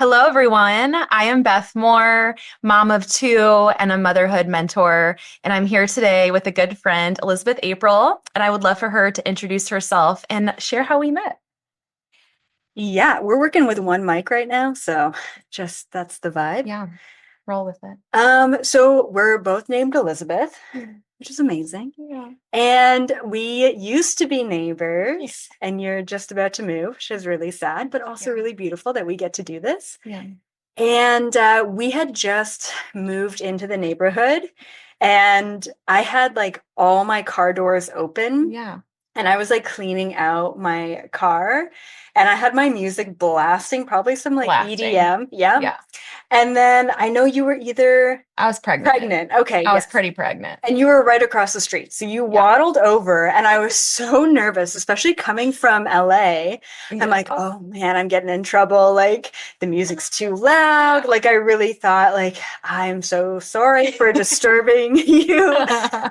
Hello, everyone. I am Beth Moore, mom of two and a motherhood mentor. And I'm here today with a good friend, Elizabeth April. And I would love for her to introduce herself and share how we met. Yeah, we're working with one mic right now, so just that's the vibe. Yeah, roll with it. So we're both named Elizabeth, which is amazing. Yeah. And we used to be neighbors, and you're just about to move, which is really sad, but also Yeah. really beautiful that we get to do this. Yeah. And we had just moved into the neighborhood, and I had like all my car doors open Yeah. and I was like cleaning out my car and I had my music blasting, probably some like Blasting. EDM. Yeah. Yeah. And then I know you were either I was pregnant. pregnant. Okay. I was Yes. pretty pregnant. And you were right across the street. So you Yeah. waddled over and I was so nervous, especially coming from LA. I'm Yeah. like, oh man, I'm getting in trouble. Like the music's too loud. Like I really thought like, I'm so sorry for disturbing you.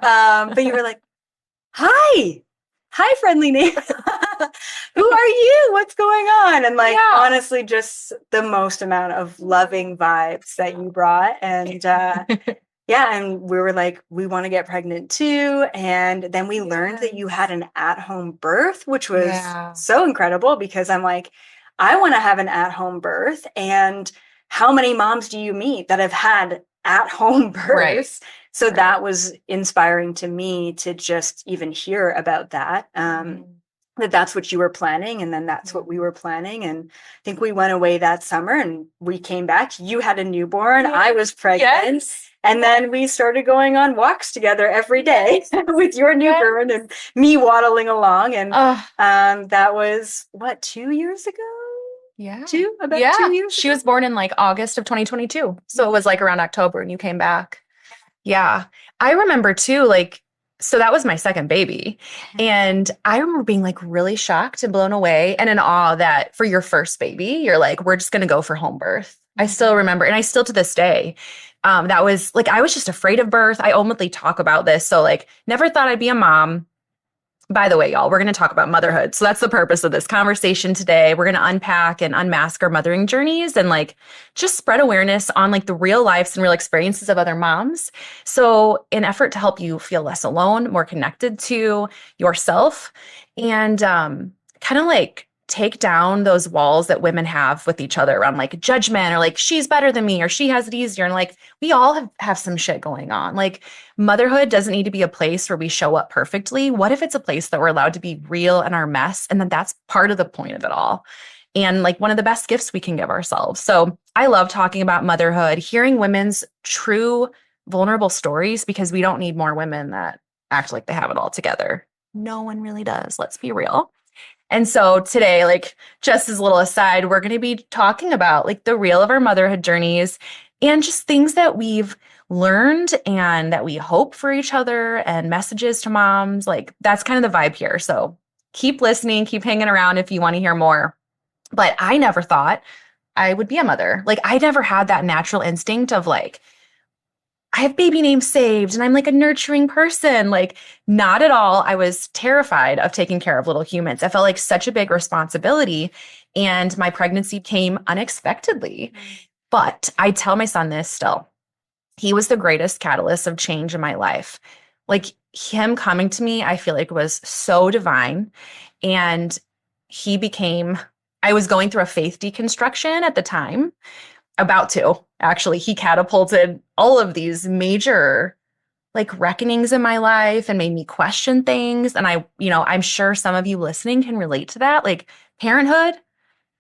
But you were like, hi. Hi, friendly neighbor. Who are you? What's going on? And like Yeah. honestly, just the most amount of loving vibes that you brought. And yeah, and we were like, we want to get pregnant too. And then we learned that you had Yes. an at-home birth, which was Yeah. so incredible because I'm like, I want to have an at-home birth. And how many moms do you meet that have had at-home Right. births? So Right. that was inspiring to me to just even hear about that. Mhm. That that's what you were planning, and then that's Yeah. what we were planning. And I think we went away that summer and we came back. You had a newborn, Yeah. I was pregnant. Yes. And then we started going on walks together every day with your newborn Yes. and me waddling along. And Oh, that was what, 2 years ago? yeah. About two Yeah. years She ago. was born in like August of 2022. So it was like around October and you came back. Yeah. I remember too, like, so that was my second baby. And I remember being like really shocked and blown away and in awe that for your first baby, you're like, we're just going to go for home birth. I still remember, and I still to this day, that was like, I was just afraid of birth. I openly talk about this. So, like, never thought I'd be a mom. By the way, y'all, we're going to talk about motherhood. So that's the purpose of this conversation today. We're going to unpack and unmask our mothering journeys and like just spread awareness on like the real lives and real experiences of other moms. So, in effort to help you feel less alone, more connected to yourself, and kind of like take down those walls that women have with each other around like judgment or like she's better than me or she has it easier. And like we all have some shit going on. Like motherhood doesn't need to be a place where we show up perfectly. What if it's a place that we're allowed to be real in our mess? And then that's part of the point of it all. And like one of the best gifts we can give ourselves. So I love talking about motherhood, hearing women's true vulnerable stories because we don't need more women that act like they have it all together. No one really does. Let's be real. And so today, like just as a little aside, we're going to be talking about like the real of our motherhood journeys and just things that we've learned and that we hope for each other and messages to moms. Like that's kind of the vibe here. So keep listening, keep hanging around if you want to hear more. But I never thought I would be a mother. Like I never had that natural instinct of like, I have baby names saved and I'm like a nurturing person. Like, not at all. I was terrified of taking care of little humans. I felt like such a big responsibility. And my pregnancy came unexpectedly. But I tell my son this still. He was the greatest catalyst of change in my life. Like, him coming to me, I feel like was so divine. And he became, I was going through a faith deconstruction at the time about to actually he catapulted all of these major like reckonings in my life and made me question things and I'm sure some of you listening can relate to that like parenthood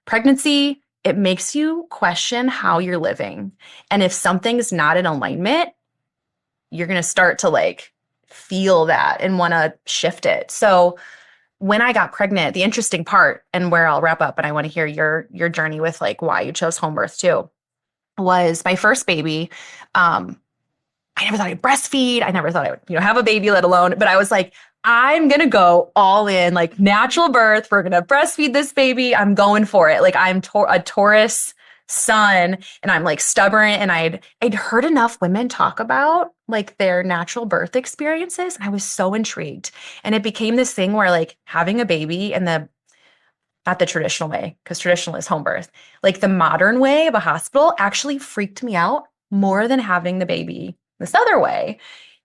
pregnancy it makes you question how you're living and if something's not in alignment you're going to start to like feel that and want to shift it so when I got pregnant the interesting part and where I'll wrap up and I want to hear your journey with like why you chose home birth too was my first baby. I never thought I'd breastfeed. I never thought I would, have a baby, let alone, but I was like, I'm going to go all in, like natural birth. We're going to breastfeed this baby. I'm going for it. Like I'm a Taurus sun and I'm like stubborn. And I'd heard enough women talk about like their natural birth experiences. And I was so intrigued. And it became this thing where like having a baby and the not the traditional way, because traditional is home birth. Like the modern way of a hospital actually freaked me out more than having the baby this other way.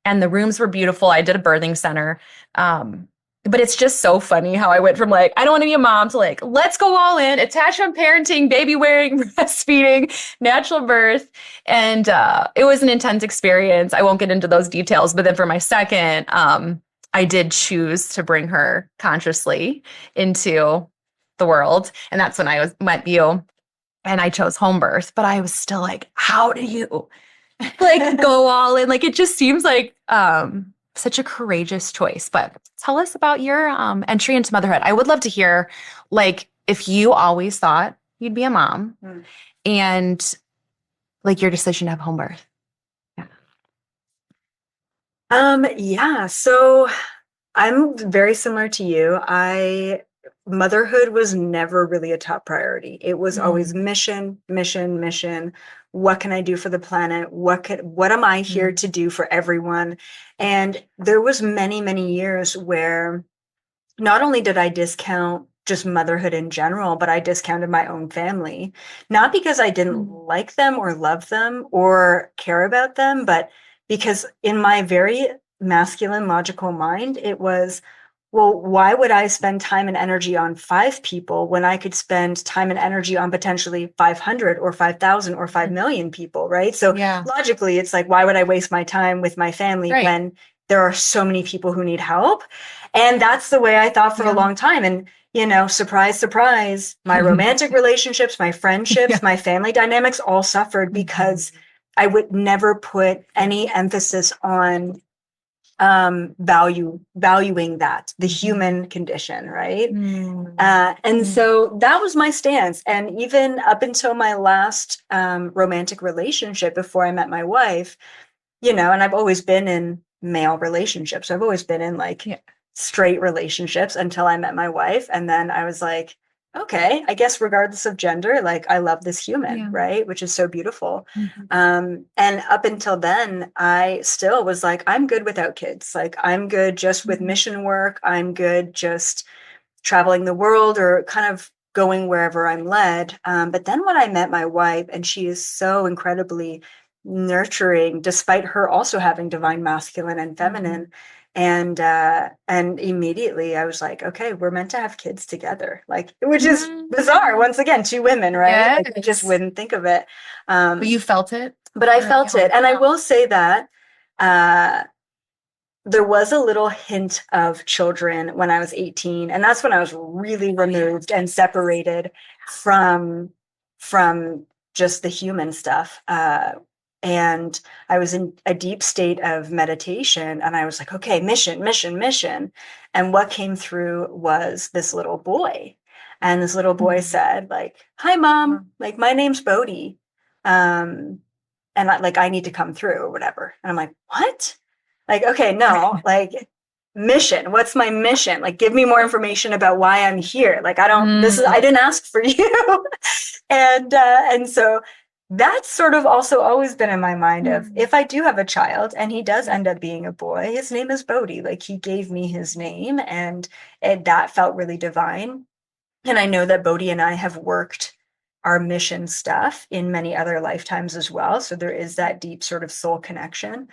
And the rooms were beautiful. I did a birthing center. Um, but it's just so funny how I went from like, I don't want to be a mom to like, let's go all in, attachment parenting, baby wearing, breastfeeding, natural birth. And it was an intense experience. I won't get into those details. But then for my second, I did choose to bring her consciously into the world. And that's when I met you and I chose home birth. But I was still like, how do you like go all in? Like it just seems like such a courageous choice. But tell us about your entry into motherhood. I would love to hear like if you always thought you'd be a mom and like your decision to have home birth. Yeah. Yeah, so I'm very similar to you. Motherhood was never really a top priority. It was always mission, mission, mission. What can I do for the planet? What am I here to do for everyone? And there was many, many years where not only did I discount just motherhood in general, but I discounted my own family, not because I didn't like them or love them or care about them, but because in my very masculine, logical mind, it was, well, why would I spend time and energy on 5 people when I could spend time and energy on potentially 500 or 5,000 or 5 million people, right? So logically, it's like, why would I waste my time with my family when there are so many people who need help? And that's the way I thought for a long time. And, surprise, surprise, my romantic relationships, my friendships, my family dynamics all suffered because I would never put any emphasis on valuing that, the human condition, right? And so that was my stance. And even up until my last romantic relationship before I met my wife, and I've always been in male relationships. I've always been in straight relationships until I met my wife. And then I was like, okay, I guess regardless of gender, like I love this human, right? Which is so beautiful. And up until then, I still was like, I'm good without kids. Like I'm good just with mission work. I'm good just traveling the world or kind of going wherever I'm led. But then when I met my wife, and she is so incredibly nurturing, despite her also having divine masculine and feminine. And immediately I was like, okay, we're meant to have kids together, which is bizarre. Once again, 2 women, right? Like, I just wouldn't think of it. But you felt it? But I felt it. And I will say that there was a little hint of children when I was 18. And that's when I was really removed and separated from just the human stuff. And I was in a deep state of meditation, and I was like, okay, mission, mission, mission. And what came through was this little boy. And this little boy said, like, hi, Mom, like, my name's Bodhi. And I need to come through or whatever. And I'm like, what? Like, okay, no, like, mission. What's my mission? Like, give me more information about why I'm here. Like, I didn't ask for you. And so that's sort of also always been in my mind of, if I do have a child and he does end up being a boy, his name is Bodhi. Like, he gave me his name, and that felt really divine. And I know that Bodhi and I have worked our mission stuff in many other lifetimes as well. So there is that deep sort of soul connection.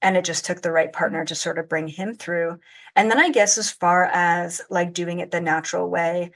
And it just took the right partner to sort of bring him through. And then I guess as far as like doing it the natural way,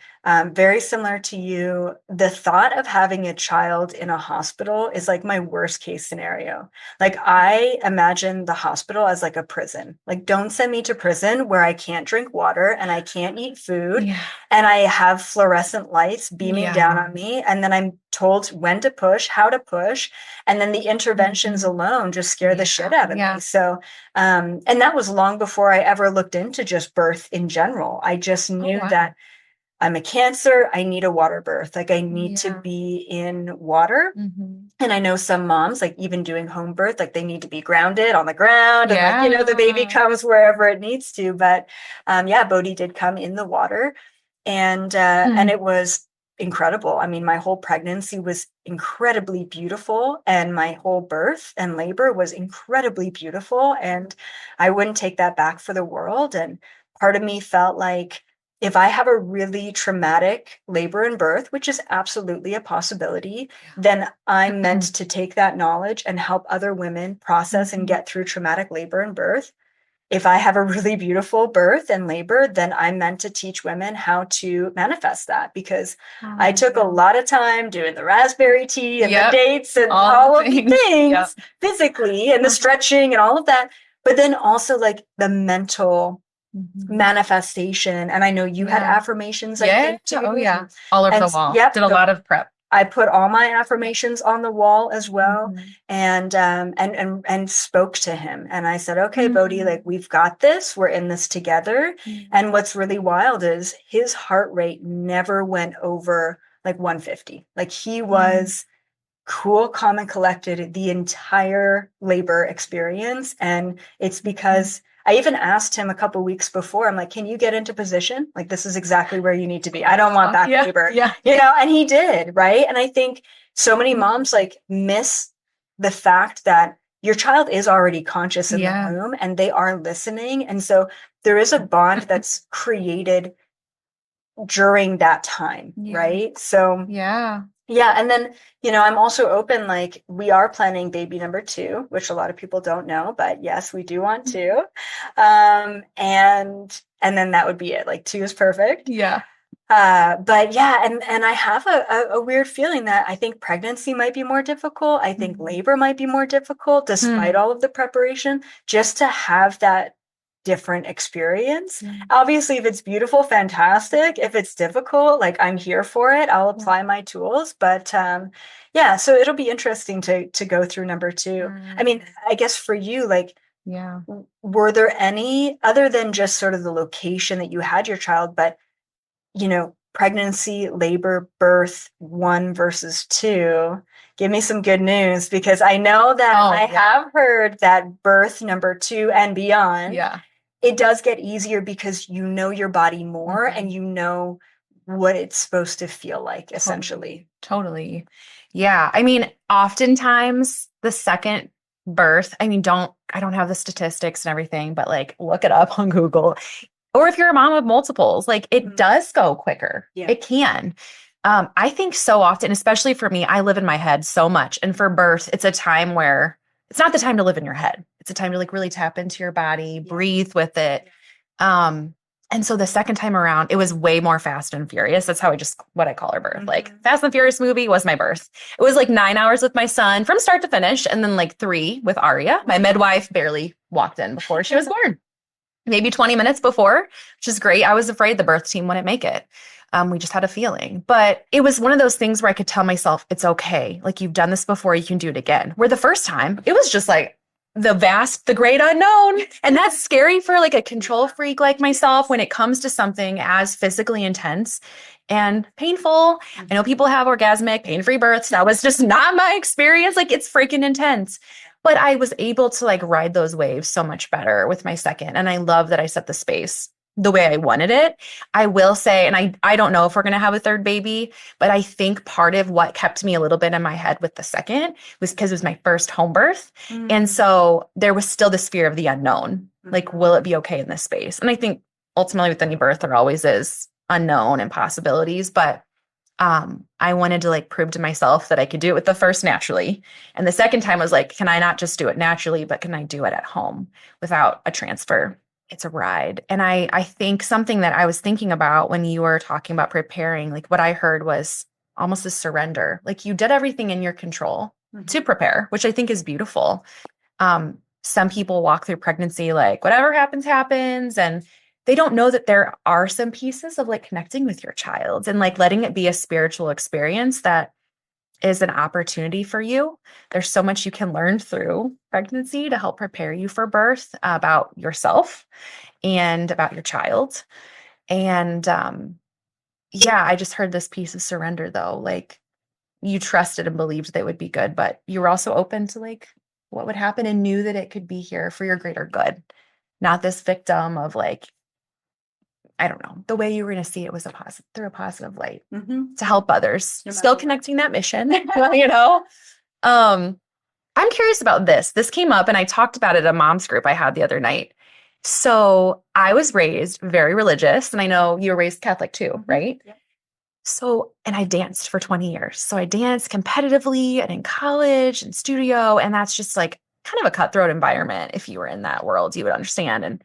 very similar to you, the thought of having a child in a hospital is like my worst case scenario. Like I imagine the hospital as like a prison. Like don't send me to prison where I can't drink water and I can't eat food and I have fluorescent lights beaming down on me. And then I'm told when to push, how to push. And then the interventions alone just scare the shit out of me. So, and that was long before I ever looked into just birth in general. I just knew that I'm a Cancer. I need a water birth. Like I need to be in water. And I know some moms, like even doing home birth, like they need to be grounded on the ground and like, the baby comes wherever it needs to. But Bodhi did come in the water and it was incredible. I mean, my whole pregnancy was incredibly beautiful and my whole birth and labor was incredibly beautiful. And I wouldn't take that back for the world. And part of me felt like if I have a really traumatic labor and birth, which is absolutely a possibility, then I'm meant to take that knowledge and help other women process and get through traumatic labor and birth. If I have a really beautiful birth and labor, then I'm meant to teach women how to manifest that, because I took a lot of time doing the raspberry tea and the dates and all of the things physically and the stretching and all of that. But then also like the mental manifestation. And I know you had affirmations, I think, too. Oh, yeah. All over the wall. Yep, Did a lot of prep. I put all my affirmations on the wall as well, and spoke to him. And I said, okay, Bodhi, like, we've got this. We're in this together. And what's really wild is his heart rate never went over like 150. Like, he was cool, calm, and collected the entire labor experience. And it's because I even asked him a couple weeks before, I'm like, can you get into position? Like, this is exactly where you need to be. I don't want that labor, you know, and he did. Right. And I think so many moms like miss the fact that your child is already conscious in the womb and they are listening. And so there is a bond that's created during that time. Right. So, yeah. And then, you know, I'm also open, like, we are planning baby number 2, which a lot of people don't know, but yes, we do want 2. And then that would be it. Like, 2 is perfect. But yeah, and I have a weird feeling that I think pregnancy might be more difficult. I think labor might be more difficult despite all of the preparation, just to have that different experience. Obviously, if it's beautiful, fantastic. If it's difficult, like, I'm here for it. I'll apply my tools. But yeah, so it'll be interesting to go through number 2. I mean, I guess for you, like, were there any, other than just sort of the location that you had your child, but, you know, pregnancy, labor, birth, 1 versus 2, give me some good news, because I know that I have heard that birth number 2 and beyond, it does get easier because you know your body more and you know what it's supposed to feel like, essentially. Totally. Yeah. I mean, oftentimes the second birth, I mean, I don't have the statistics and everything, but like, look it up on Google. Or if you're a mom of multiples, like, it does go quicker. It can. I think so often, especially for me, I live in my head so much. And for birth, it's a time where it's not the time to live in your head. It's a time to like really tap into your body, breathe with it. And so the second time around, it was way more fast and furious. That's how what I call our birth. Like, Fast and Furious movie was my birth. It was like 9 hours with my son from start to finish. And then like 3 with Aria. My midwife barely walked in before she was born. Maybe 20 minutes before, which is great. I was afraid the birth team wouldn't make it. We just had a feeling. But it was one of those things where I could tell myself, it's okay. Like, you've done this before, you can do it again. Where the first time, it was just like the great unknown. And that's scary for like a control freak like myself when it comes to something as physically intense and painful. I know people have orgasmic, pain-free births. That was just not my experience. Like, it's freaking intense. But I was able to like ride those waves so much better with my second. And I love that I set the space the way I wanted it. I will say, and I don't know if we're going to have a third baby, but I think part of what kept me a little bit in my head with the second was because it was my first home birth. And so there was still this fear of the unknown. Like, will it be okay in this space? And I think ultimately with any birth, there always is unknown and possibilities, but I wanted to like prove to myself that I could do it with the first naturally. And the second time I was like, can I not just do it naturally, but can I do it at home without a transfer? It's a ride. And I think something that I was thinking about when you were talking about preparing, like what I heard was almost a surrender. Like, you did everything in your control to prepare, which I think is beautiful. Some people walk through pregnancy like whatever happens, happens. And they don't know that there are some pieces of like connecting with your child and like letting it be a spiritual experience that is an opportunity for you. There's so much you can learn through pregnancy to help prepare you for birth, about yourself and about your child. And yeah, I just heard this piece of surrender though. Like, you trusted and believed that it would be good, but you were also open to like what would happen and knew that it could be here for your greater good. Not this victim of like, I don't know, the way you were going to see it was through a positive light to help others, still connecting that mission, you know? I'm curious about this. This came up and I talked about it at a mom's group I had the other night. So I was raised very religious, and I know you were raised Catholic too, right? Yep. So, and I danced for 20 years. So I danced competitively and in college and studio, and that's just like kind of a cutthroat environment. If you were in that world, you would understand.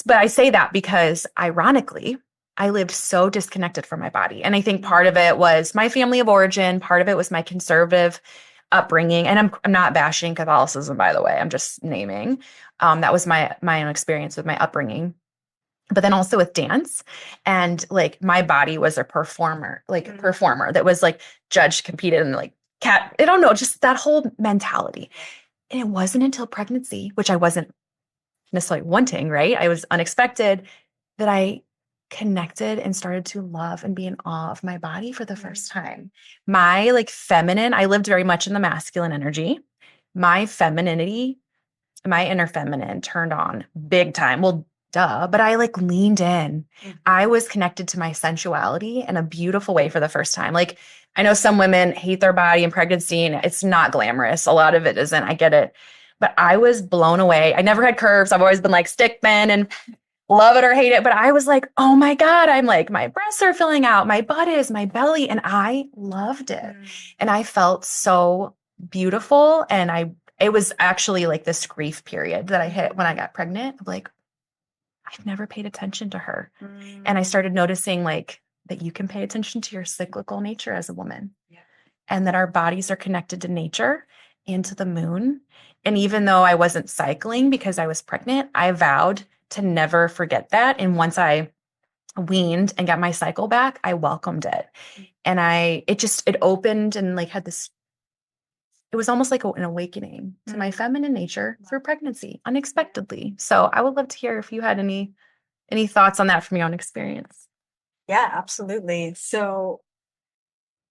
But I say that because ironically, I lived so disconnected from my body. And I think part of it was my family of origin, part of it was my conservative upbringing. And I'm not bashing Catholicism, by the way. I'm just naming. That was my own experience with my upbringing. But then also with dance, and like my body was a performer, like a performer that was like judged, competed, and like cat. I don't know, just that whole mentality. And it wasn't until pregnancy, which I wasn't necessarily wanting, right? I was unexpected, that I connected and started to love and be in awe of my body for the first time. My like feminine, I lived very much in the masculine energy. My femininity, my inner feminine turned on big time. Well, duh, but I like leaned in. I was connected to my sensuality in a beautiful way for the first time. Like, I know some women hate their body in pregnancy and it's not glamorous. A lot of it isn't. I get it. But I was blown away. I never had curves. I've always been like stick thin and love it or hate it. But I was like, oh my God, I'm like, my breasts are filling out, my butt is, my belly. And I loved it. And I felt so beautiful. And it was actually like this grief period that I hit when I got pregnant. Of like, I've never paid attention to her. And I started noticing like that you can pay attention to your cyclical nature as a woman. Yeah. And that our bodies are connected to nature and to the moon. And even though I wasn't cycling because I was pregnant, I vowed to never forget that. And once I weaned and got my cycle back, I welcomed it. And it opened and like had this, it was almost like an awakening to my feminine nature through pregnancy unexpectedly. So I would love to hear if you had any thoughts on that from your own experience. Yeah, absolutely. So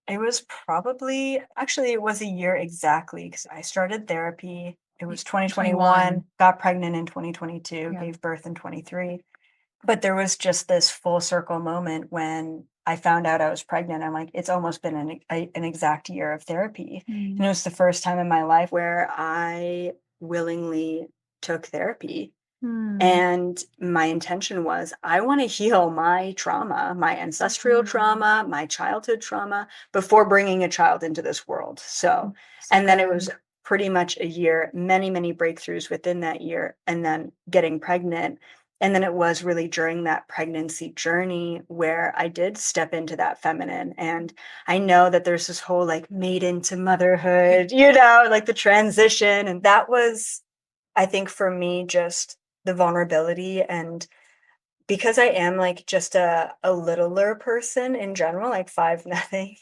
it was it was a year exactly because I started therapy. It was 2021, got pregnant in 2022, gave birth in 23. But there was just this full circle moment when I found out I was pregnant. I'm like, it's almost been an exact year of therapy. And it was the first time in my life where I willingly took therapy. And my intention was, I want to heal my trauma, my ancestral trauma, my childhood trauma before bringing a child into this world. So, and then it was pretty much a year, many, many breakthroughs within that year, and then getting pregnant. And then it was really during that pregnancy journey where I did step into that feminine. And I know that there's this whole like maiden to motherhood, like the transition. And that was, I think for me, just the vulnerability. And because I am like just a littler person in general, like 5'0",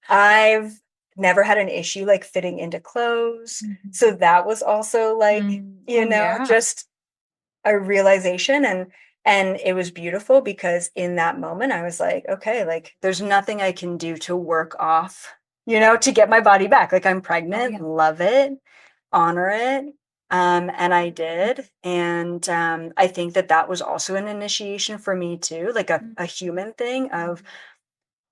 I've never had an issue like fitting into clothes. So that was also like, just a realization. And it was beautiful because in that moment I was like, okay, like there's nothing I can do to work off, to get my body back. Like I'm pregnant, love it, honor it. And I did. And I think that was also an initiation for me too, like a human thing of,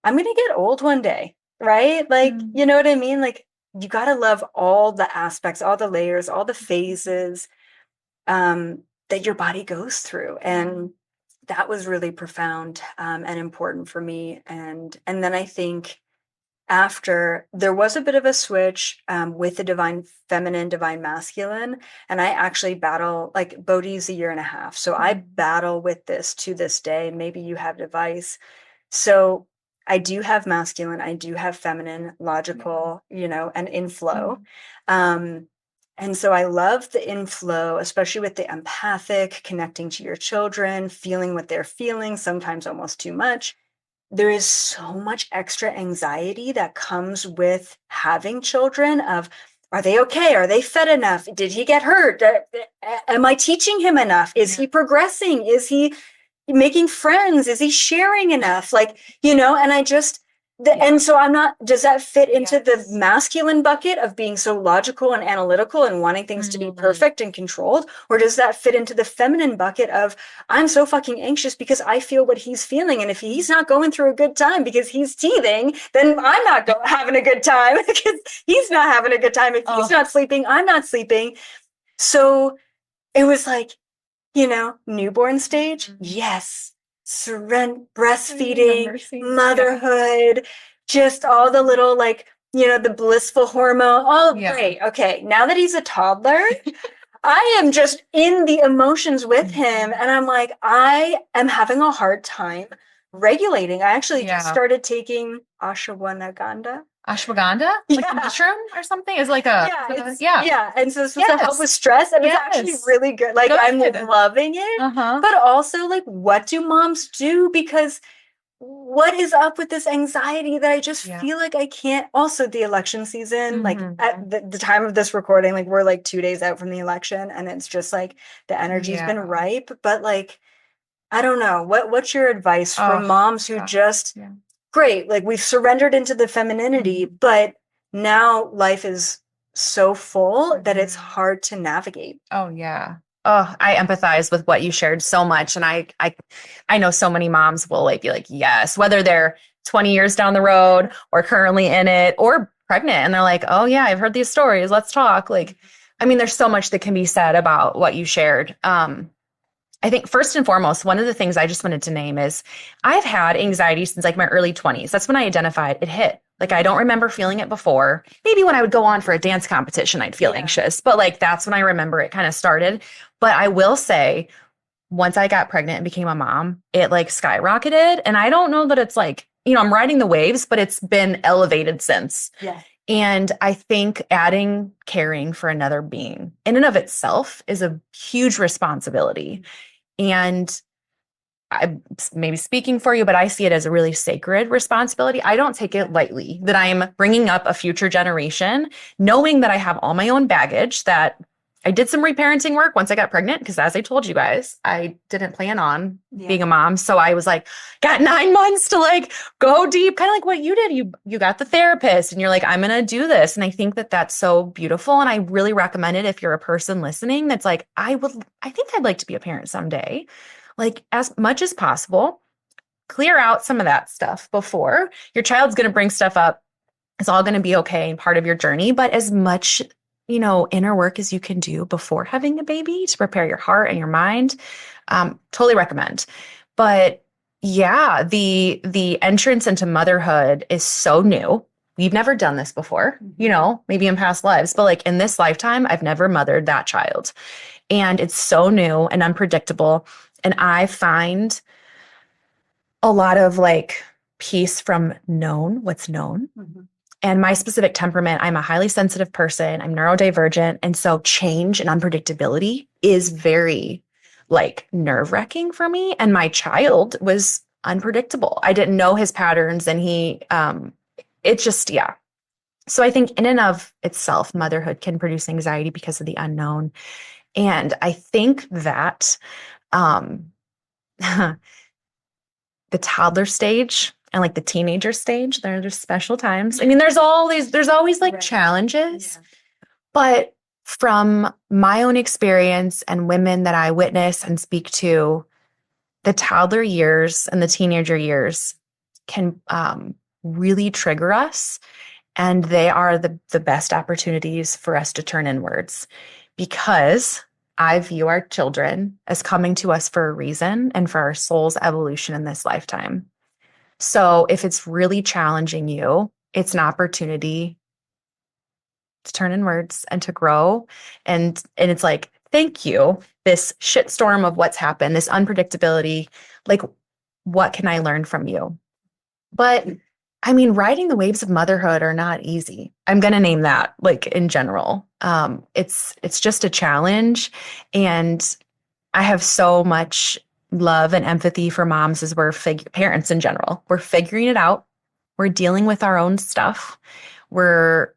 I'm going to get old one day, right? Like, you know what I mean? Like you got to love all the aspects, all the layers, all the phases that your body goes through. And that was really profound and important for me. And then I think after there was a bit of a switch with the divine feminine, divine masculine. And I actually battle, like Bodhi's a year and a half. So I battle with this to this day. Maybe you have device. So I do have masculine, I do have feminine, logical, and inflow. And so I love the inflow, especially with the empathic, connecting to your children, feeling what they're feeling, sometimes almost too much. There is so much extra anxiety that comes with having children of, are they okay? Are they fed enough? Did he get hurt? Am I teaching him enough? Is he progressing? Is he making friends? Is he sharing enough? Like, and I just, and so does that fit into the masculine bucket of being so logical and analytical and wanting things to be perfect and controlled? Or does that fit into the feminine bucket of, I'm so fucking anxious because I feel what he's feeling. And if he's not going through a good time because he's teething, then I'm not having a good time because he's not having a good time. If he's not sleeping, I'm not sleeping. So it was like, newborn stage, yes, breastfeeding, motherhood, just all the little like, the blissful hormone, all great. Okay, now that he's a toddler, I am just in the emotions with him, and I'm like, I am having a hard time regulating. I actually just started taking ashwagandha. Ashwagandha? Like a mushroom or something? Is like a and so it's supposed to help with stress, and it's actually really good. Like I'm loving it. But also, like, what do moms do? Because what is up with this anxiety that I just feel like I can't. Also, the election season, like at the time of this recording, like we're like 2 days out from the election, and it's just like the energy's been ripe. But like, I don't know. What's your advice for moms who just great, like we've surrendered into the femininity, but now life is so full that it's hard to navigate. Oh yeah. Oh, I empathize with what you shared so much. And I know so many moms will like be like, yes, whether they're 20 years down the road or currently in it or pregnant. And they're like, oh yeah, I've heard these stories. Let's talk. Like, I mean, there's so much that can be said about what you shared. I think first and foremost, one of the things I just wanted to name is I've had anxiety since like my early 20s. That's when I identified it hit. Like I don't remember feeling it before. Maybe when I would go on for a dance competition, I'd feel anxious, but like that's when I remember it kind of started. But I will say, once I got pregnant and became a mom, it like skyrocketed. And I don't know that it's like, I'm riding the waves, but it's been elevated since. Yeah. And I think adding caring for another being in and of itself is a huge responsibility. And I maybe speaking for you, but I see it as a really sacred responsibility. I don't take it lightly that I'm bringing up a future generation, knowing that I have all my own baggage, that I did some reparenting work once I got pregnant, because as I told you guys, I didn't plan on being a mom. So I was like, got 9 months to like go deep, kind of like what you did. You got the therapist and you're like, I'm going to do this. And I think that that's so beautiful. And I really recommend it if you're a person listening that's like, I think I'd like to be a parent someday. Like as much as possible, clear out some of that stuff before your child's going to bring stuff up. It's all going to be okay and part of your journey. But as much inner work as you can do before having a baby to prepare your heart and your mind. Totally recommend. But yeah, the entrance into motherhood is so new. We've never done this before, maybe in past lives, but like in this lifetime, I've never mothered that child. And it's so new and unpredictable. And I find a lot of like peace from what's known. And my specific temperament, I'm a highly sensitive person. I'm neurodivergent. And so change and unpredictability is very like nerve-wracking for me. And my child was unpredictable. I didn't know his patterns and it just. So I think in and of itself, motherhood can produce anxiety because of the unknown. And I think that the toddler stage and like the teenager stage, there's special times. I mean, there's always like challenges, but from my own experience and women that I witness and speak to, the toddler years and the teenager years can really trigger us. And they are the best opportunities for us to turn inwards, because I view our children as coming to us for a reason and for our soul's evolution in this lifetime. So if it's really challenging you, it's an opportunity to turn inwards and to grow. And it's like, thank you, this shitstorm of what's happened, this unpredictability, like, what can I learn from you? But I mean, riding the waves of motherhood are not easy. I'm going to name that like in general. It's just a challenge. And I have so much love and empathy for moms as parents in general. We're figuring it out. We're dealing with our own stuff. We're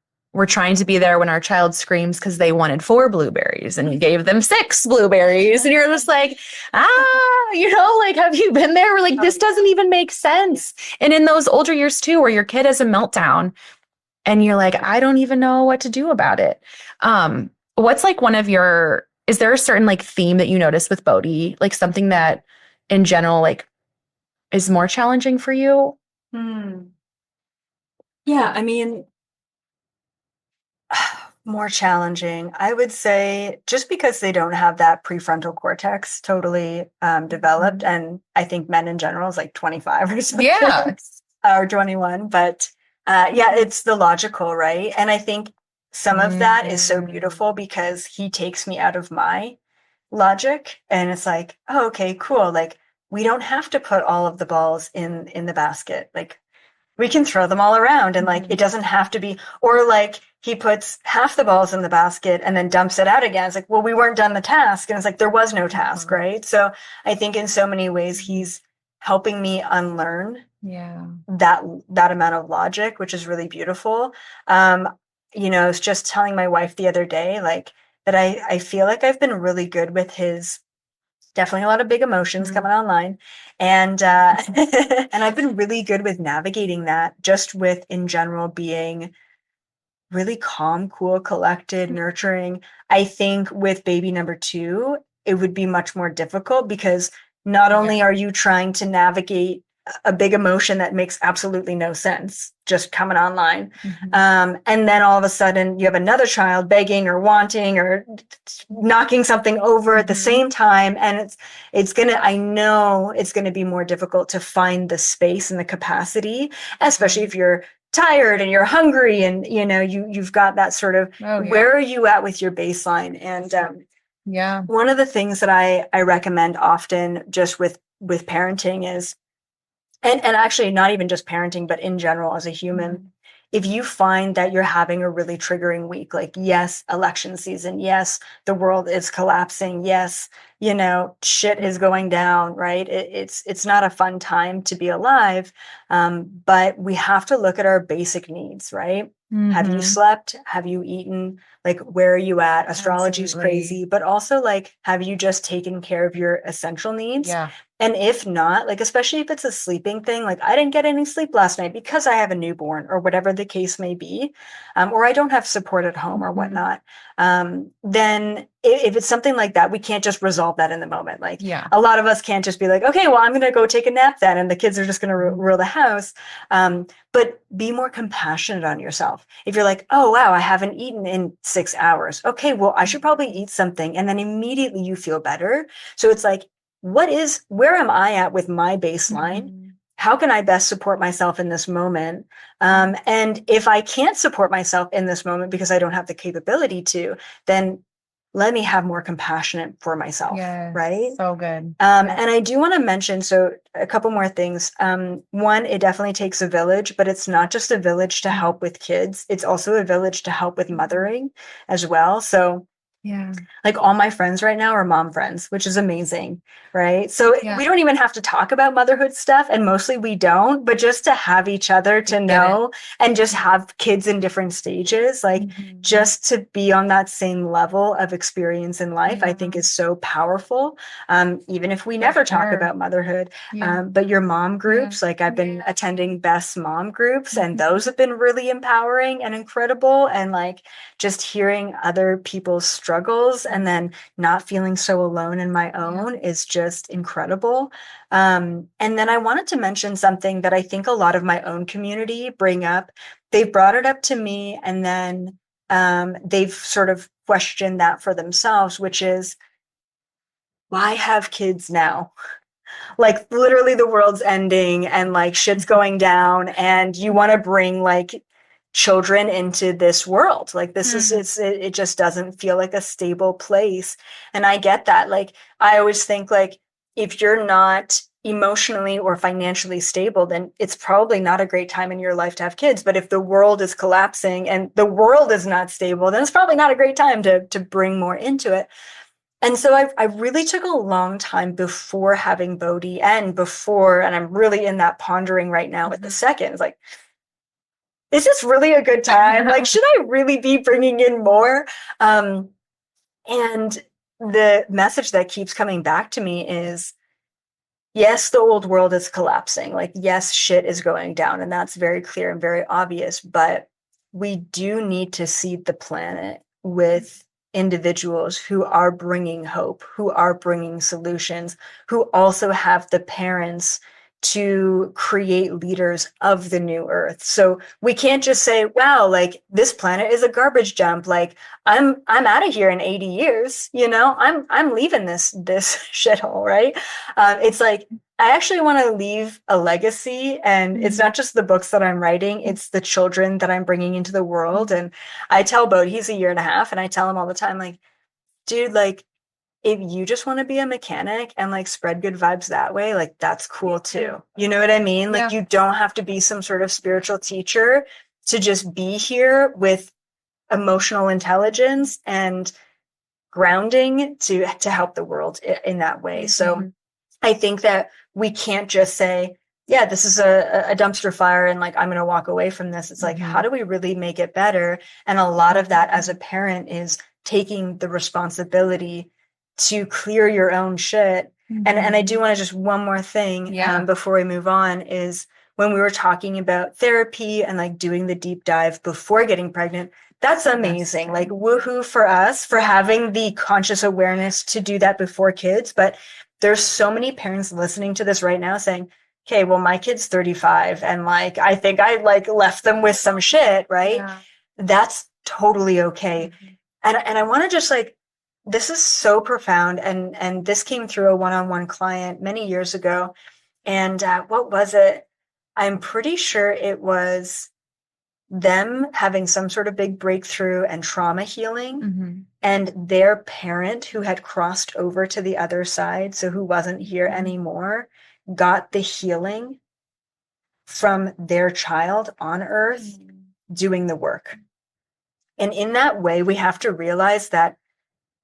trying to be there when our child screams because they wanted 4 blueberries and you gave them 6 blueberries. And you're just like, like, have you been there? We're like, this doesn't even make sense. And in those older years too, where your kid has a meltdown and you're like, I don't even know what to do about it. What's like is there a certain like theme that you notice with Bodhi? Like something that in general, like is more challenging for you? Yeah, I mean, More challenging. I would say just because they don't have that prefrontal cortex totally developed. And I think men in general is like 25 or Yeah. something or 21. But yeah, it's the logical, right? And I think some of that is so beautiful Mhm. because he takes me out of my logic and it's like, oh, okay, cool. Like we don't have to put all of the balls in the basket. Like we can throw them all around and like it Mhm. doesn't have to be, or like he puts half the balls in the basket and then dumps it out again. It's like, well, we weren't done the task. And it's like there was no task, Mhm. right? So I think in so many ways he's helping me unlearn Yeah. that amount of logic, which is really beautiful. um I was just telling my wife the other day like that I feel like I've been really good with his definitely a lot of big emotions Mhm. coming online. And and I've been really good with navigating that just with in general being really calm, cool, collected, nurturing. I think with baby number two, it would be much more difficult because not Yeah. only are you trying to navigate a big emotion that makes absolutely no sense just coming online, Mhm. and then all of a sudden you have another child begging or wanting or knocking something over at the Mhm. same time, and I know it's gonna be more difficult to find the space and the capacity, especially if you're tired and you're hungry and you've got that sort of Oh, yeah. where are you at with your baseline. And Yeah. one of the things that I recommend often just with parenting is, and actually not even just parenting but in general as a human, Mhm. if you find that you're having a really triggering week, like yes, election season, yes, the world is collapsing, yes, shit is going down, right? It's not a fun time to be alive. But we have to look at our basic needs, right? Have you Mhm. slept? Have you eaten? Like, where are you at? Astrology is Absolutely. crazy, but also like, have you just taken care of your essential needs? Yeah. And if not, like, especially if it's a sleeping thing, like I didn't get any sleep last night because I have a newborn or whatever the case may be, or I don't have support at home or Mhm. whatnot, then if it's something like that, we can't just resolve that in the moment. Like Yeah. a lot of us can't just be like, okay, well, I'm going to go take a nap then, and the kids are just going to Mhm. rule the house. But be more compassionate on yourself. If you're like, oh, wow, I haven't eaten in 6 hours. Okay, well, I should probably eat something. And then immediately you feel better. So it's like, where am I at with my baseline? Mhm. How can I best support myself in this moment? And if I can't support myself in this moment because I don't have the capability to, then let me have more compassion for myself, Yes. right? So good. And I do want to mention, so a couple more things. One, it definitely takes a village, but it's not just a village to Mhm. help with kids. It's also a village to help with mothering as well. So Yeah. like all my friends right now are mom friends, which is amazing, right? So Yeah. we don't even have to talk about motherhood stuff, and mostly we don't, but just to have each other I to get it. know and just have kids in different stages, like Mhm. just to be on that same level of experience in life, I think Yeah. is so powerful. Even if we For never talk sure. about motherhood, Yeah. but your mom Yeah. groups, like I've been attending Best mom groups, and Mhm. those have been really empowering and incredible. And like just hearing other people's struggles and then not feeling so alone in my Yeah. own is just incredible. And then I wanted to mention something that I think a lot of my own community bring up. They've brought it up to me, and then they've sort of questioned that for themselves, which is, why have kids now? Like literally the world's ending and like shit's going down, and you want to bring like children into this world. Like this is Mm. it just doesn't feel like a stable place. And I get that. Like I always think like if you're not emotionally or financially stable, then it's probably not a great time in your life to have kids. But if the world is collapsing and the world is not stable, then it's probably not a great time to bring more into it. And so I really took a long time before having Bodhi and I'm really in that pondering right now with the Mhm. second. It's like, is this really a good time? Like, should I really be bringing in more? Um, and the message that keeps coming back to me is, yes, the old world is collapsing. Like, yes, shit is going down, and that's very clear and very obvious. But we do need to seed the planet with individuals who are bringing hope, who are bringing solutions, who also have the parents to create leaders of the new earth. So we can't just say, wow, like this planet is a garbage dump. Like I'm out of here in 80 years, you know, I'm leaving this shithole, right? It's like, I actually want to leave a legacy, and it's not just the books that I'm writing, it's the children that I'm bringing into the world. And I tell Bo, he's a year and a half, and I tell him all the time, like, dude, like, if you just want to be a mechanic and like spread good vibes that way, like that's cool too. You know what I mean? Like you don't have to be some sort of spiritual teacher to just be here with emotional intelligence and grounding to help the world in that way. So I think that we can't just say, yeah, this is a dumpster fire and like I'm going to walk away from this. It's like, how do we really make it better? And a lot of that as a parent is taking the responsibility to clear your own shit. And I do want to just one more thing before we move on is when we were talking about therapy and like doing the deep dive before getting pregnant, that's amazing. Like woohoo for us for having the conscious awareness to do that before kids. But there's so many parents listening to this right now saying, okay, well, my kid's 35 and like, I think I like left them with some shit, right? Yeah. That's totally okay. And I want to just like, this is so profound. And this came through a one-on-one client many years ago. And what was it? I'm pretty sure it was them having some sort of big breakthrough and trauma healing, and their parent who had crossed over to the other side, so who wasn't here anymore, got the healing from their child on earth doing the work. And in that way, we have to realize that,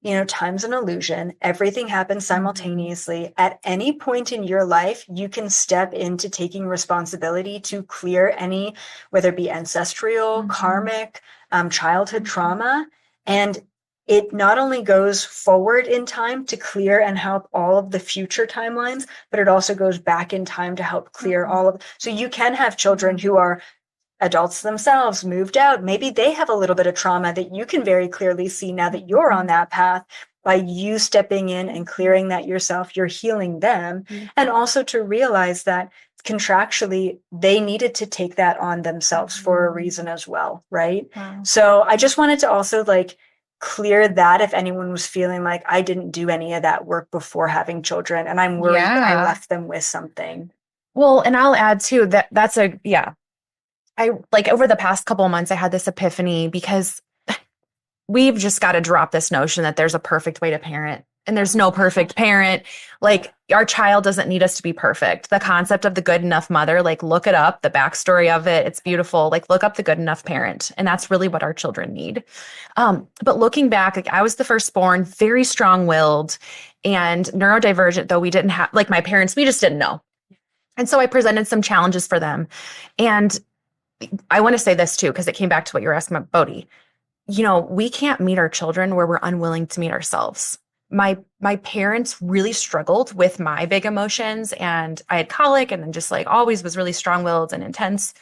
you know, time's an illusion. Everything happens simultaneously. At any point in your life, you can step into taking responsibility to clear any, whether it be ancestral, karmic, childhood trauma. And it not only goes forward in time to clear and help all of the future timelines, but it also goes back in time to help clear all of. So you can have children who are adults themselves, moved out. Maybe they have a little bit of trauma that you can very clearly see now that you're on that path. By you stepping in and clearing that yourself, you're healing them. And also to realize that contractually, they needed to take that on themselves for a reason as well, right? Wow. So I just wanted to also like clear that if anyone was feeling like I didn't do any of that work before having children and I'm worried that I left them with something. Well, and I'll add too that that's a, I like over the past couple of months, I had this epiphany because we've just got to drop this notion that there's a perfect way to parent and there's no perfect parent. Like our child doesn't need us to be perfect. The concept of the good enough mother, like look it up, the backstory of it. It's beautiful. Like look up the good enough parent. And that's really what our children need. But looking back, like I was the firstborn, very strong-willed and neurodivergent, though we didn't have, like my parents, we just didn't know. And so I presented some challenges for them. And I want to say this too, because it came back to what you were asking about Bodhi. You know, we can't meet our children where we're unwilling to meet ourselves. My parents really struggled with my big emotions, and I had colic and then just like always was really strong-willed and intense.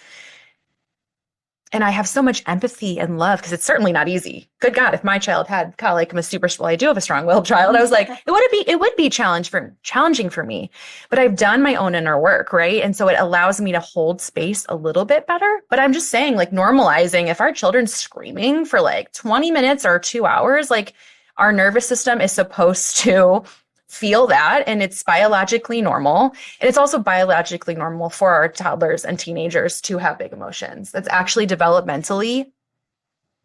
And I have so much empathy and love because it's certainly not easy. Good God, if my child had colic and was super, well, I do have a strong-willed child. I was like, it would be challenging for me, but I've done my own inner work, right? And so it allows me to hold space a little bit better. But I'm just saying, like normalizing if our children's screaming for like 20 minutes or 2 hours, like our nervous system is supposed to feel that, and it's biologically normal. And it's also biologically normal for our toddlers and teenagers to have big emotions. That's actually developmentally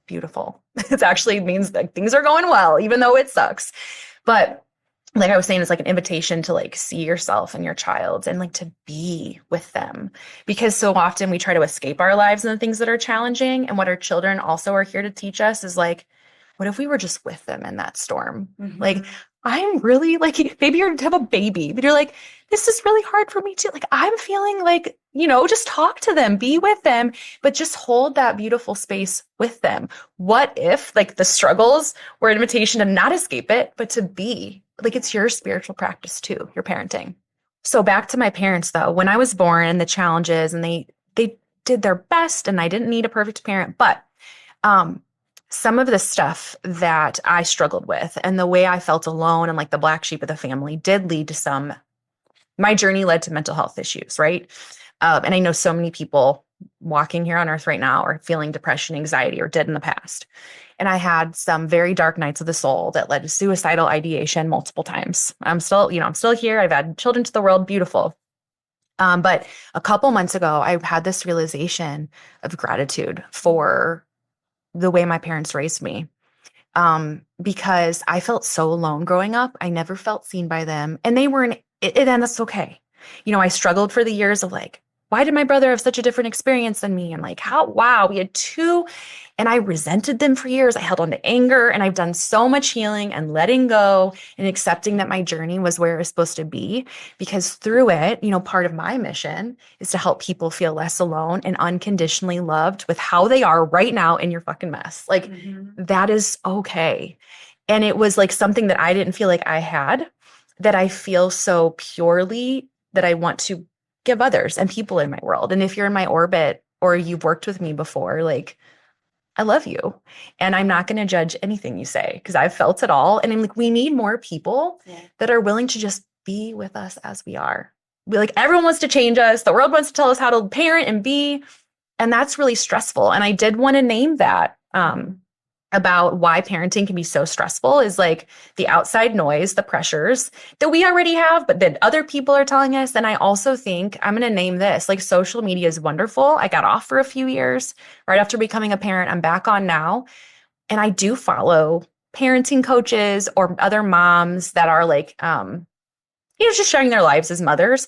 beautiful. It actually means that things are going well, even though it sucks. But like I was saying, it's like an invitation to like see yourself and your child and like to be with them. Because so often we try to escape our lives and the things that are challenging. And what our children also are here to teach us is like, what if we were just with them in that storm? Like, I'm really like, maybe you have a baby, but you're like, this is really hard for me too. Like, I'm feeling like, you know, just talk to them, be with them, but just hold that beautiful space with them. What if like the struggles were an invitation to not escape it, but to be like, it's your spiritual practice too, your parenting. So back to my parents though, when I was born and the challenges and they did their best and I didn't need a perfect parent, but, some of the stuff that I struggled with and the way I felt alone and like the black sheep of the family did lead to some my journey led to mental health issues, right? And I know so many people walking here on earth right now are feeling depression, anxiety, or did in the past. And I had some very dark nights of the soul that led to suicidal ideation multiple times. I'm still here. I've had children to the world, beautiful. But a couple months ago, I had this realization of gratitude for the way my parents raised me. Because I felt so alone growing up. I never felt seen by them, and they weren't, and that's okay. I struggled for the years of like, why did my brother have such a different experience than me? And like, wow, we had two, and I resented them for years. I held on to anger, and I've done so much healing and letting go and accepting that my journey was where it was supposed to be. Because through it, part of my mission is to help people feel less alone and unconditionally loved with how they are right now in your fucking mess. Like, that is okay. And it was like something that I didn't feel like I had, that I feel so purely that I want to give others and people in my world. And if you're in my orbit or you've worked with me before, like, I love you. And I'm not going to judge anything you say because I've felt it all. And I'm like, we need more people that are willing to just be with us as we are. Everyone wants to change us. The world wants to tell us how to parent and be. And that's really stressful. And I did want to name that about why parenting can be so stressful is like the outside noise, the pressures that we already have, but that other people are telling us. And I also think I'm going to name this, like, social media is wonderful. I got off for a few years right after becoming a parent. I'm back on now. And I do follow parenting coaches or other moms that are like, just sharing their lives as mothers.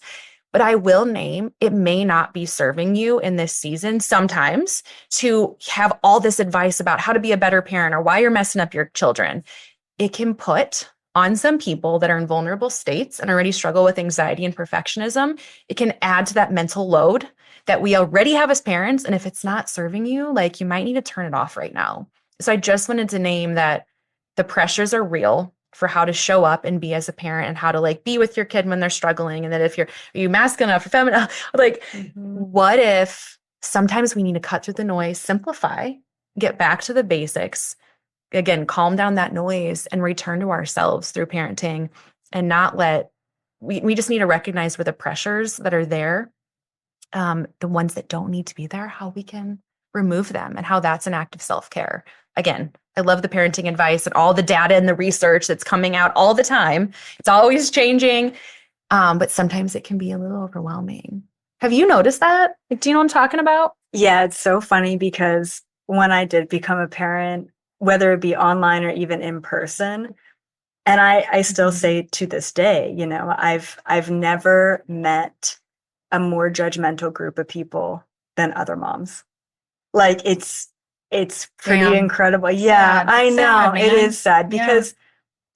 But I will name, it may not be serving you in this season sometimes to have all this advice about how to be a better parent or why you're messing up your children. It can put on some people that are in vulnerable states and already struggle with anxiety and perfectionism. It can add to that mental load that we already have as parents. And if it's not serving you, like, you might need to turn it off right now. So I just wanted to name that the pressures are real for how to show up and be as a parent and how to like be with your kid when they're struggling. And that if are you masculine enough or feminine, like, what if sometimes we need to cut through the noise, simplify, get back to the basics, again, calm down that noise and return to ourselves through parenting and not we just need to recognize where the pressures that are there, the ones that don't need to be there, how we can remove them and how that's an act of self-care. Again, I love the parenting advice and all the data and the research that's coming out all the time. It's always changing, but sometimes it can be a little overwhelming. Have you noticed that? Like, do you know what I'm talking about? Yeah, it's so funny because when I did become a parent, whether it be online or even in person, and I still say to this day, I've never met a more judgmental group of people than other moms. Like, it's pretty incredible. Yeah, Sad. I know. Sad, it man. is sad because,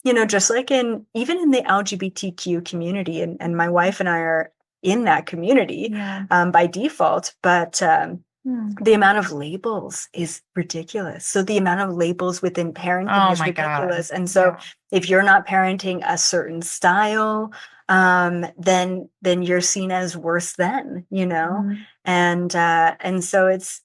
just like even in the LGBTQ community, and my wife and I are in that community by default, but the amount of labels is ridiculous. So the amount of labels within parenting is ridiculous. And so if you're not parenting a certain style, then you're seen as worse than, and so it's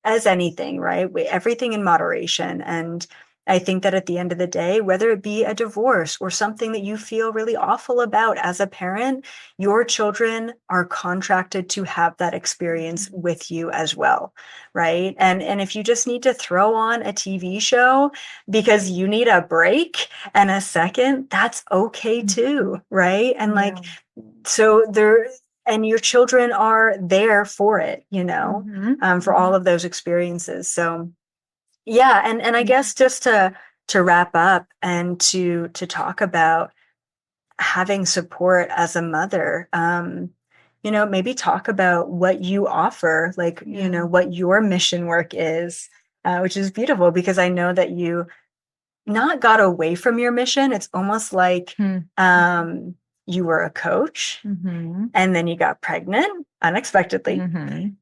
as anything, right? Everything in moderation. And I think that at the end of the day, whether it be a divorce or something that you feel really awful about as a parent, your children are contracted to have that experience with you as well, right? And if you just need to throw on a TV show because you need a break and a second, that's okay too, right? And so and your children are there for it, for all of those experiences. So yeah, and I guess just to wrap up and to talk about having support as a mother, maybe talk about what you offer, like, what your mission work is, which is beautiful because I know that you not got away from your mission. It's almost like you were a coach and then you got pregnant unexpectedly.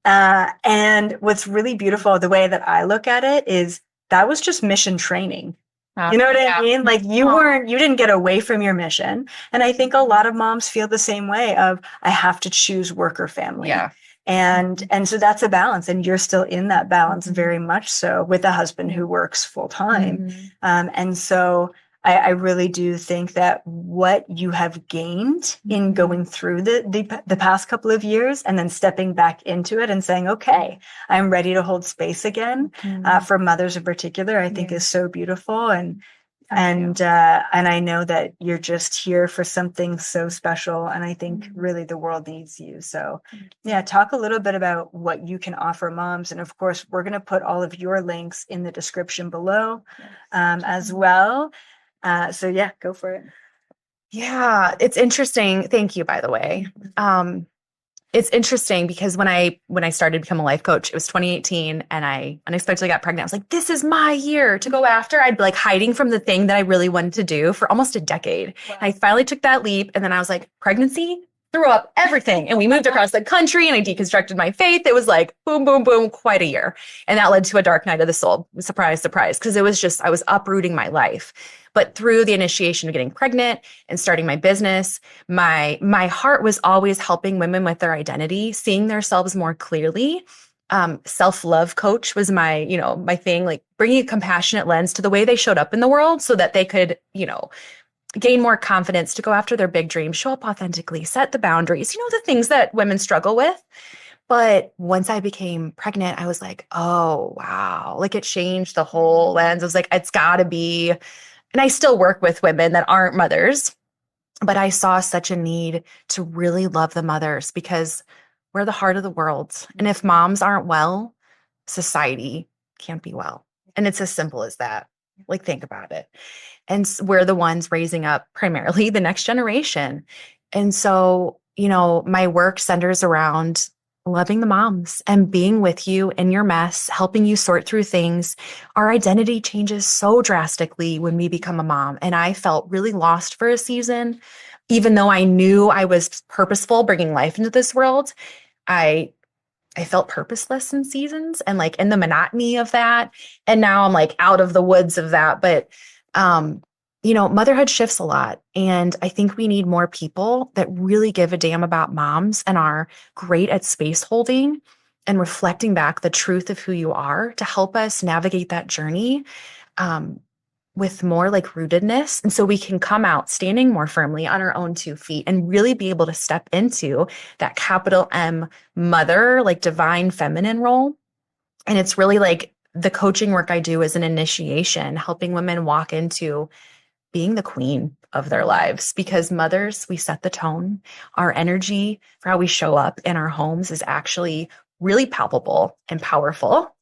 And what's really beautiful, the way that I look at it is that was just mission training. You know what I mean? Like, you didn't get away from your mission. And I think a lot of moms feel the same way of, I have to choose work or family. Yeah. And so that's a balance. And you're still in that balance very much so with a husband who works full time. And so I really do think that what you have gained in going through the past couple of years and then stepping back into it and saying, okay, I'm ready to hold space again, for mothers in particular, I think is so beautiful. And I know that you're just here for something so special. And I think really the world needs you. So yeah, talk a little bit about what you can offer moms. And of course, we're going to put all of your links in the description below, as well. So yeah, go for it. Yeah, it's interesting. Thank you, by the way. It's interesting because when I started to become a life coach, it was 2018 and I unexpectedly got pregnant. I was like, this is my year to go after. I'd be like hiding from the thing that I really wanted to do for almost a decade. Wow. I finally took that leap and then I was like, pregnancy, threw up everything. And we moved across the country and I deconstructed my faith. It was like boom, boom, boom, quite a year. And that led to a dark night of the soul. Surprise, surprise. Because it was just, I was uprooting my life. But through the initiation of getting pregnant and starting my business, my heart was always helping women with their identity, seeing themselves more clearly. Self-love coach was my thing, like bringing a compassionate lens to the way they showed up in the world so that they could, gain more confidence to go after their big dreams, show up authentically, set the boundaries, the things that women struggle with. But once I became pregnant, I was like, oh, wow, like it changed the whole lens. I was like, it's gotta be. And I still work with women that aren't mothers, but I saw such a need to really love the mothers because we're the heart of the world. And if moms aren't well, society can't be well. And it's as simple as that. Like, think about it. And we're the ones raising up primarily the next generation. And so, my work centers around loving the moms and being with you in your mess, helping you sort through things. Our identity changes so drastically when we become a mom. And I felt really lost for a season, even though I knew I was purposeful bringing life into this world. I felt purposeless in seasons and like in the monotony of that. And now I'm like out of the woods of that. But, motherhood shifts a lot. And I think we need more people that really give a damn about moms and are great at space holding and reflecting back the truth of who you are to help us navigate that journey with more like rootedness. And so we can come out standing more firmly on our own 2 feet and really be able to step into that capital M mother, like divine feminine role. And it's really like the coaching work I do is an initiation, helping women walk into being the queen of their lives, because mothers, we set the tone. Our energy for how we show up in our homes is actually really palpable and powerful.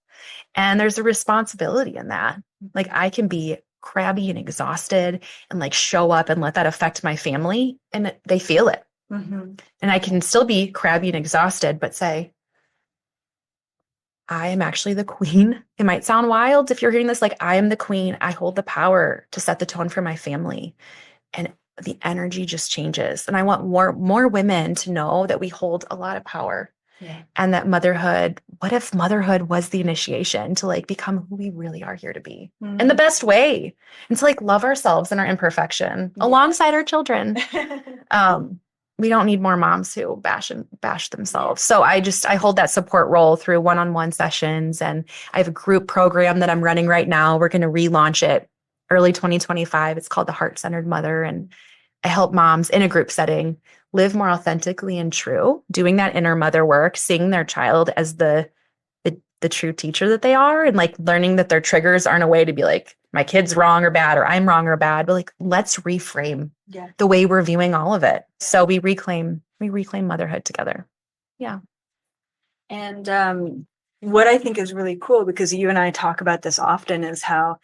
And there's a responsibility in that. Like I can be crabby and exhausted and like show up and let that affect my family and they feel it. And I can still be crabby and exhausted, but say, I am actually the queen. It might sound wild if you're hearing this, like I am the queen. I hold the power to set the tone for my family. And the energy just changes. And I want more women to know that we hold a lot of power. Yeah. And that motherhood, what if motherhood was the initiation to like become who we really are here to be in the best way and to like love ourselves and our imperfection alongside our children. We don't need more moms who bash themselves. So I hold that support role through one-on-one sessions. And I have a group program that I'm running right now. We're going to relaunch it early 2025. It's called The Heart-Centered Mother. And I help moms in a group setting live more authentically and true, doing that inner mother work, seeing their child as the true teacher that they are, and like learning that their triggers aren't a way to be like, my kid's wrong or bad, or I'm wrong or bad, but like, let's reframe the way we're viewing all of it. Yeah. So we reclaim motherhood together. Yeah. And what I think is really cool, because you and I talk about this often, is how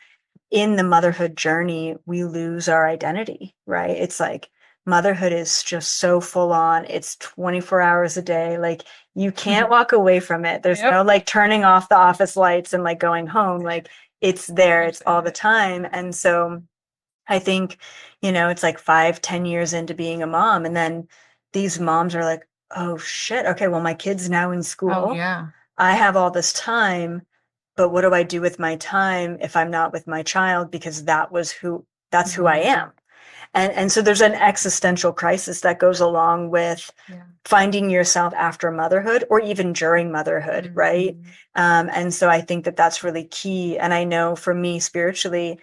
in the motherhood journey, we lose our identity, right? It's like motherhood is just so full on. It's 24 hours a day. Like you can't walk away from it. There's no like turning off the office lights and like going home. Like it's there. It's all the time. And so I think, it's like 5-10 years into being a mom. And then these moms are like, oh shit. Okay. Well, my kid's now in school. Oh, yeah. I have all this time, but what do I do with my time if I'm not with my child? Because that's who I am. And so there's an existential crisis that goes along with finding yourself after motherhood or even during motherhood, right? And so I think that that's really key. And I know for me spiritually,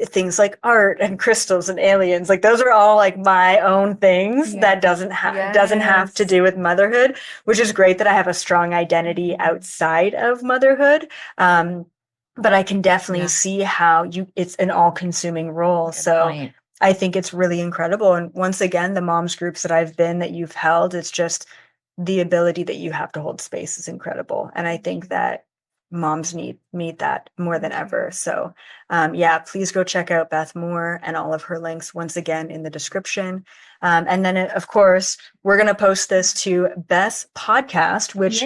things like art and crystals and aliens, like those are all like my own things that doesn't have to do with motherhood, which is great that I have a strong identity outside of motherhood. But I can definitely see how it's an all-consuming role. Good so point. I think it's really incredible. And once again, the moms groups that you've held, it's just the ability that you have to hold space is incredible. And I think that moms need that more than ever. So please go check out Beth Moore, and all of her links once again in the description. And then of course, we're going to post this to Beth's podcast, which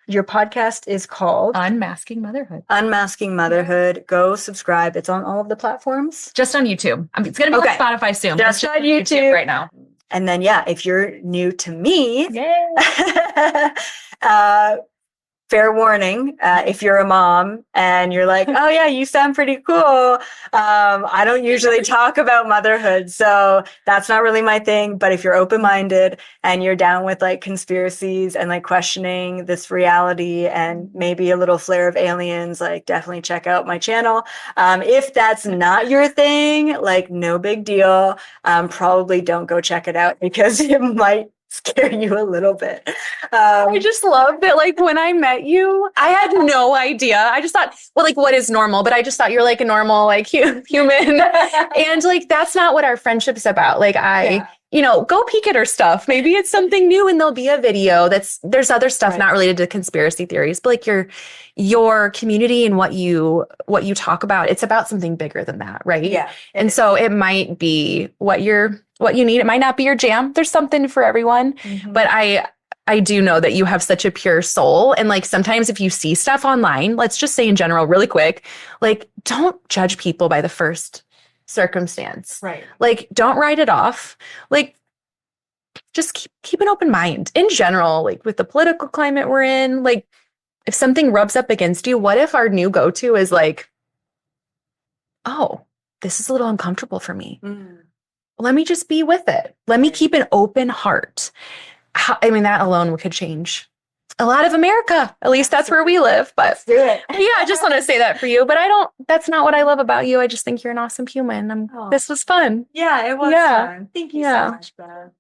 your podcast is called Unmasking Motherhood. Unmasking Motherhood. Yeah. Go subscribe. It's on all of the platforms. Just on YouTube. It's going to be on Spotify soon. Just on YouTube right now. And then, if you're new to me, fair warning, if you're a mom and you're like, oh yeah, you sound pretty cool. I don't usually talk about motherhood, so that's not really my thing. But if you're open-minded and you're down with like conspiracies and like questioning this reality and maybe a little flair of aliens, like definitely check out my channel. If that's not your thing, like no big deal. Probably don't go check it out because it might scare you a little bit. I just love that, like, when I met you, I had no idea. I just thought, well, like, what is normal? But I just thought you're like a normal, like, human. And like, that's not what our friendship's about. Like, go peek at her stuff. Maybe it's something new and there'll be a video there's other stuff not related to conspiracy theories, but like your community and what you talk about, it's about something bigger than that. Right. Yeah. And so it might be what you need. It might not be your jam. There's something for everyone, but I do know that you have such a pure soul. And like, sometimes if you see stuff online, let's just say in general, really quick, like, don't judge people by the first circumstance. Right. Like, don't write it off. Like, just keep an open mind in general, like with the political climate we're in. Like, if something rubs up against you, what if our new go-to is like, oh, this is a little uncomfortable for me. Let me just be with it. Let me keep an open heart. That alone could change a lot of America. At least that's where we live. But let's do it. I just want to say that for you. But that's not what I love about you. I just think you're an awesome human. This was fun. Yeah, it was fun. Thank you so much, Beth.